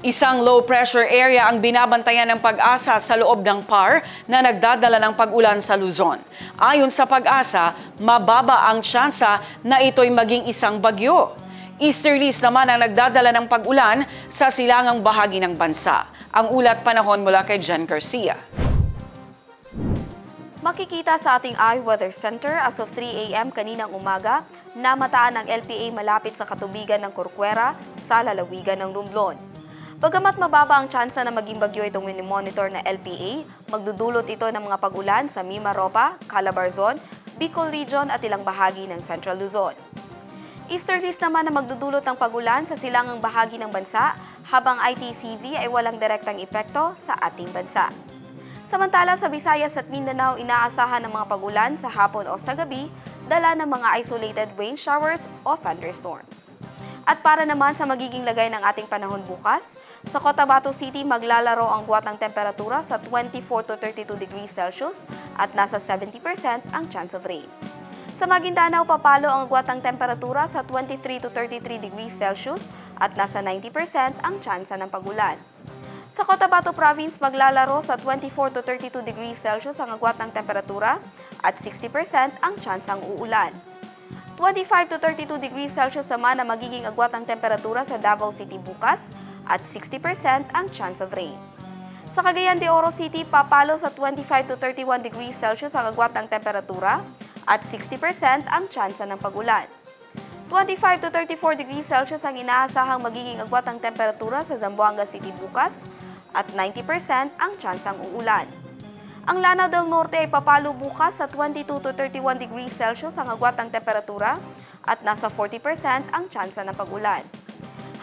Isang low-pressure area ang binabantayan ng Pag-asa sa loob ng PAR na nagdadala ng pag-ulan sa Luzon. Ayon sa Pag-asa, mababa ang tsansa na ito'y maging isang bagyo. Easterlies naman ang nagdadala ng pag-ulan sa silangang bahagi ng bansa. Ang ulat panahon mula kay Jen Garcia. Makikita sa ating iWeather Center as of 3 a.m. kaninang umaga, namataan ng LPA malapit sa katubigan ng Corcuera sa lalawigan ng Romblon. Bagamat mababa ang tsansa na maging bagyo itong minimonitor na LPA, magdudulot ito ng mga pag-ulan sa Mimaropa, Calabarzon, Bicol Region at ilang bahagi ng Central Luzon. Easterlies naman na magdudulot ng pag-ulan sa silangang bahagi ng bansa, habang ITCZ ay walang direktang epekto sa ating bansa. Samantala sa Visayas at Mindanao, inaasahan ng mga pag-ulan sa hapon o sa gabi, dala ng mga isolated rain showers o thunderstorms. At para naman sa magiging lagay ng ating panahon bukas, sa Cotabato City maglalaro ang buwat ng temperatura sa 24 to 32 degrees Celsius at nasa 70% ang chance of rain. Sa Maguindanao, papalo ang buwat ng temperatura sa 23 to 33 degrees Celsius at nasa 90% ang chance ng pag-ulan. Sa Cotabato Province, maglalaro sa 24 to 32 degrees Celsius ang agwat ng temperatura at 60% ang chance ng uulan. 25 to 32 degrees Celsius naman na magiging agwat ng temperatura sa Davao City bukas at 60% ang chance of rain. Sa Cagayan de Oro City, papalo sa 25 to 31 degrees Celsius ang agwat ng temperatura at 60% ang chance ng pag-ulan. 25 to 34 degrees Celsius ang inaasahang magiging agwat ng temperatura sa Zamboanga City bukas at 90% ang tsansang uulan. Ang Lanao del Norte ay papalo bukas sa 22 to 31 degrees Celsius ang agwat ng temperatura at nasa 40% ang tsansa ng pag-ulan.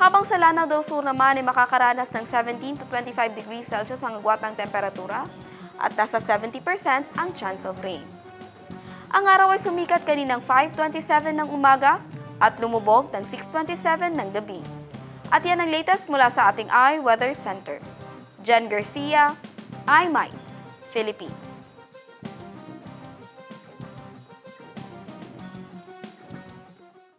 Habang sa Lanao del Sur naman ay makakaranas ng 17 to 25 degrees Celsius ang agwat ng temperatura at nasa 70% ang chance of rain. Ang araw ay sumikat kaninang 5:27 ng umaga at lumubog ng 6:27 ng gabi. At yan ang latest mula sa ating iWeather Center. Jen Garcia, iMinds, Philippines.